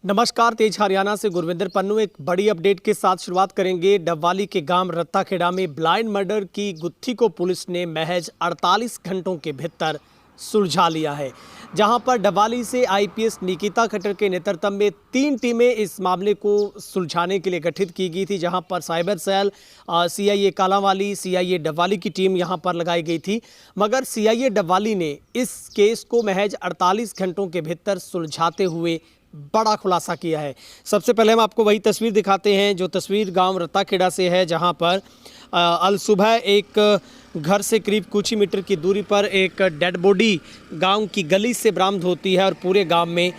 नमस्कार, तेज हरियाणा से गुरविंदर पन्नू एक बड़ी अपडेट के साथ शुरुआत करेंगे। डबवाली के गांव रत्ताखेड़ा में ब्लाइंड मर्डर की गुत्थी को पुलिस ने महज 48 घंटों के भीतर सुलझा लिया है। जहां पर डबवाली से आईपीएस निकिता खट्टर के नेतृत्व में 3 टीमें इस मामले को सुलझाने के लिए गठित की गई थी, जहां पर cyber cell, CIA Kalanwali, CIA Dabwali की टीम यहां पर लगाई गई थी। मगर सीआईए डबवाली ने इस केस को महज 48 घंटों के भीतर सुलझाते हुए बड़ा खुलासा किया है। सबसे पहले हम आपको वही तस्वीर दिखाते हैं जो तस्वीर गांव रत्ताखेड़ा से है, जहां पर अल सुबह एक घर से करीब कुछ ही मीटर की दूरी पर एक डेड बॉडी गांव की गली से बरामद होती है और पूरे गांव में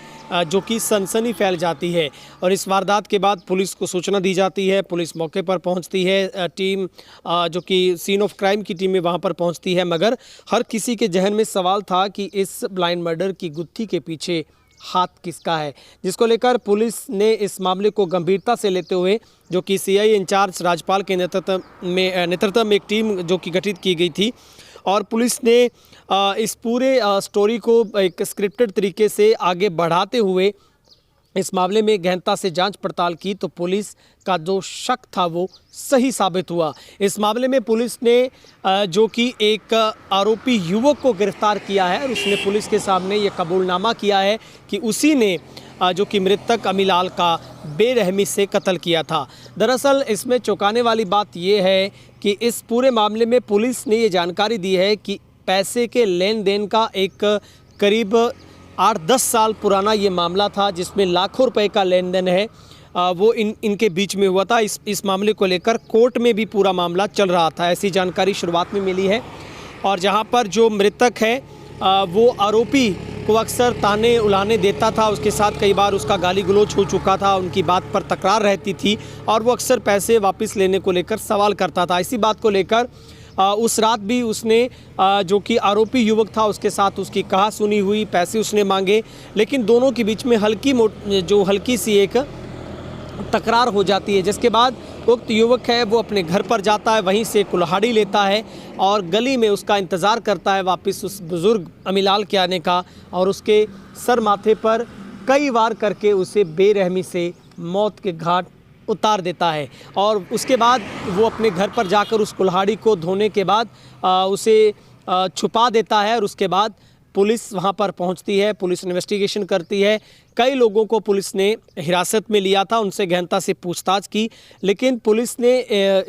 जो कि सनसनी फैल जाती है। और इस वारदात के बाद पुलिस को सूचना दी जाती है, पुलिस मौके पर पहुंचती है, टीम जो कि सीन ऑफ क्राइम की टीम में वहां पर पहुंचती है। मगर हर किसी के जहन में सवाल था कि इस ब्लाइंड मर्डर की गुत्थी के पीछे हाथ किसका है, जिसको लेकर पुलिस ने इस मामले को गंभीरता से लेते हुए जो कि सीआई इंचार्ज राजपाल के नेतृत्व में एक टीम जो कि गठित की गई थी और पुलिस ने इस पूरे स्टोरी को एक स्क्रिप्टेड तरीके से आगे बढ़ाते हुए इस मामले में गहनता से जांच पड़ताल की तो पुलिस का जो शक था वो सही साबित हुआ। इस मामले में पुलिस ने जो कि एक आरोपी युवक को गिरफ्तार किया है और उसने पुलिस के सामने ये कबूलनामा किया है कि उसी ने जो कि मृतक अमीलाल का बेरहमी से कत्ल किया था। दरअसल इसमें चौंकाने वाली बात ये है कि इस पूरे मामले में पुलिस ने ये जानकारी दी है कि पैसे के लेन देन का एक करीब 8-10 साल पुराना ये मामला था, जिसमें लाखों रुपए का लेन देन है वो इनके बीच में हुआ था। इस मामले को लेकर कोर्ट में भी पूरा मामला चल रहा था, ऐसी जानकारी शुरुआत में मिली है। और जहां पर जो मृतक है वो आरोपी को अक्सर ताने उलाने देता था, उसके साथ कई बार उसका गाली गलौज हो चुका था, उनकी बात पर तकरार रहती थी और वो अक्सर पैसे वापस लेने को लेकर सवाल करता था। इसी बात को लेकर उस रात भी उसने जो कि आरोपी युवक था उसके साथ उसकी कहा सुनी हुई, पैसे उसने मांगे, लेकिन दोनों के बीच में हल्की सी एक तकरार हो जाती है, जिसके बाद उक्त युवक है वो अपने घर पर जाता है, वहीं से कुल्हाड़ी लेता है और गली में उसका इंतज़ार करता है वापस उस बुज़ुर्ग अमीलाल के आने का और उसके सर माथे पर कई वार करके उसे बेरहमी से मौत के घाट उतार देता है। और उसके बाद वो अपने घर पर जाकर उस कुल्हाड़ी को धोने के बाद उसे छुपा देता है और उसके बाद पुलिस वहां पर पहुंचती है, पुलिस इन्वेस्टिगेशन करती है। कई लोगों को पुलिस ने हिरासत में लिया था, उनसे गहनता से पूछताछ की, लेकिन पुलिस ने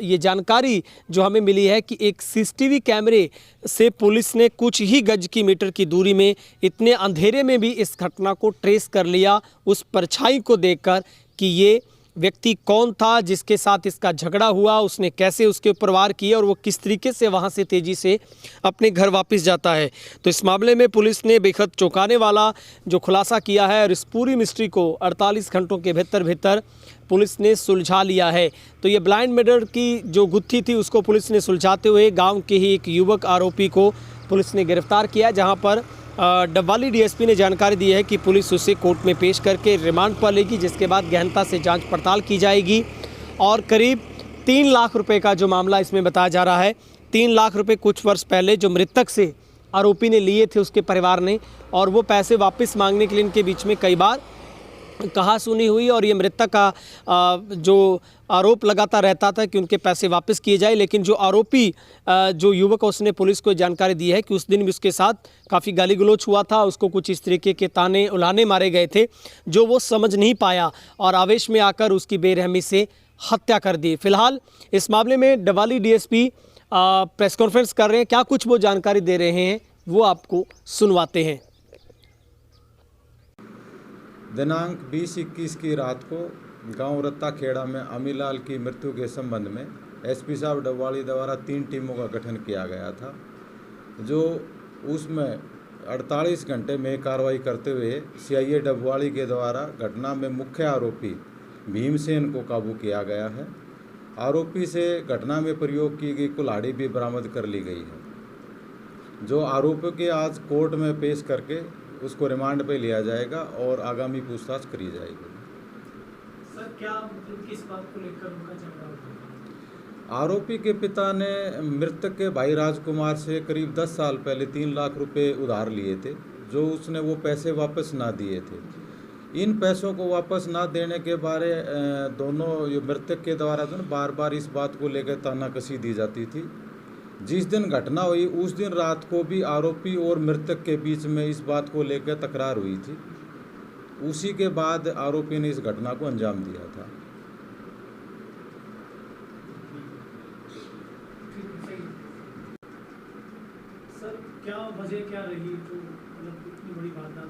ये जानकारी जो हमें मिली है कि एक सीसीटीवी कैमरे से पुलिस ने कुछ ही गज की मीटर की दूरी में इतने अंधेरे में भी इस घटना को ट्रेस कर लिया, उस परछाई को देखकर कि ये व्यक्ति कौन था जिसके साथ इसका झगड़ा हुआ, उसने कैसे उसके ऊपर वार किया और वो किस तरीके से वहां से तेज़ी से अपने घर वापस जाता है। तो इस मामले में पुलिस ने बेहद चौंकाने वाला जो खुलासा किया है और इस पूरी मिस्ट्री को 48 घंटों के भीतर पुलिस ने सुलझा लिया है। तो ये ब्लाइंड मर्डर की जो गुत्थी थी उसको पुलिस ने सुलझाते हुए गाँव के ही एक युवक आरोपी को पुलिस ने गिरफ्तार किया, जहाँ पर डबवाली डीएसपी ने जानकारी दी है कि पुलिस उसे कोर्ट में पेश करके रिमांड पर लेगी, जिसके बाद गहनता से जांच पड़ताल की जाएगी। और करीब 3 लाख रुपए का जो मामला इसमें बताया जा रहा है, 3 लाख रुपए कुछ वर्ष पहले जो मृतक से आरोपी ने लिए थे उसके परिवार ने, और वो पैसे वापस मांगने के लिए इनके बीच में कई बार कहा सुनी हुई और ये मृतक का जो आरोप लगाता रहता था कि उनके पैसे वापस किए जाए। लेकिन जो आरोपी जो युवक उसने पुलिस को जानकारी दी है कि उस दिन भी उसके साथ काफ़ी गाली गलौज हुआ था, उसको कुछ इस तरीके के ताने उलाने मारे गए थे जो वो समझ नहीं पाया और आवेश में आकर उसकी बेरहमी से हत्या कर दी। फिलहाल इस मामले में डबवाली डीएसपी प्रेस कॉन्फ्रेंस कर रहे हैं, क्या कुछ वो जानकारी दे रहे हैं वो आपको सुनवाते हैं। दिनांक 20-21 की रात को गांव रत्ताखेड़ा में अमीलाल की मृत्यु के संबंध में एसपी साहब डबवाली द्वारा 3 टीमों का गठन किया गया था, जो उसमें 48 घंटे में कार्रवाई करते हुए सीआईए डबवाली के द्वारा घटना में मुख्य आरोपी भीमसेन को काबू किया गया है। आरोपी से घटना में प्रयोग की गई कुल्हाड़ी भी बरामद कर ली गई है, जो आरोपी के आज कोर्ट में पेश करके उसको रिमांड पे लिया जाएगा और आगामी पूछताछ करी जाएगी। सर, क्या मतलब किस बात को लेकर उनका झगड़ा हुआ? आरोपी के पिता ने मृतक के भाई राजकुमार से करीब 10 साल पहले 3 लाख रुपए उधार लिए थे, जो उसने वो पैसे वापस ना दिए थे। इन पैसों को वापस ना देने के बारे दोनों ये मृतक के द्वारा जो बार बार इस बात को लेकर तानाकसी दी जाती थी। जिस दिन घटना हुई उस दिन रात को भी आरोपी और मृतक के बीच में इस बात को लेकर तकरार हुई थी। उसी के बाद आरोपी ने इस घटना को अंजाम दिया था। सर क्या वजह क्या रही जो मतलब इतनी बड़ी वारदात?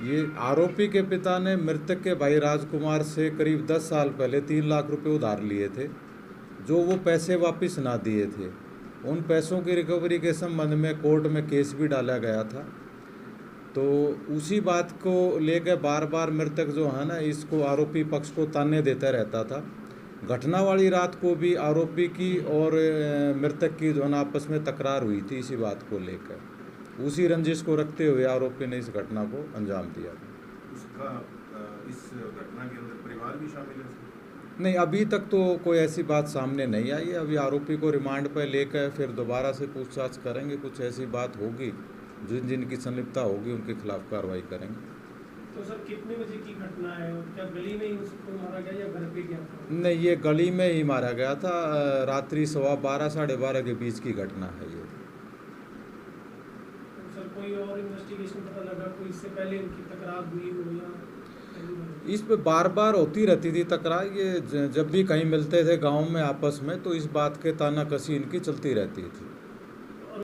ये आरोपी के पिता ने मृतक के भाई राजकुमार से करीब 10 साल पहले 3 लाख रुपए उधार लिए थे, जो वो पैसे वापस ना दिए थे। उन पैसों की रिकवरी के संबंध में कोर्ट में केस भी डाला गया था। तो उसी बात को लेकर बार बार मृतक जो है ना इसको आरोपी पक्ष को ताने देता रहता था। घटना वाली रात को भी आरोपी की और मृतक की जो है ना आपस में तकरार हुई थी इसी बात को लेकर। उसी रंजिश को रखते हुए आरोपी ने इस घटना को अंजाम दिया। उसका इस घटना के अंदर परिवार भी शामिल है? नहीं, अभी तक तो कोई ऐसी बात सामने नहीं आई है। अभी आरोपी को रिमांड पर लेकर फिर दोबारा से पूछताछ करेंगे। कुछ ऐसी बात होगी जिनकी संलिप्तता होगी उनके खिलाफ कार्रवाई करेंगे। तो सर कितने बजे की घटना है और क्या गली में ही उसको मारा गया या घर पे गया था? नहीं, ये गली में ही मारा गया था। रात्रि 12:15 साढ़े 12 के बीच की घटना है ये। तो सर कोई और इन्वेस्टिगेशन पता लगा कोई इससे पहले इनकी तकरार हुई हो या पहली बार? इस पे बार बार होती रहती थी तकरार। ये जब भी कहीं मिलते थे गांव में आपस में तो इस बात के तानाकसी इनकी चलती रहती थी।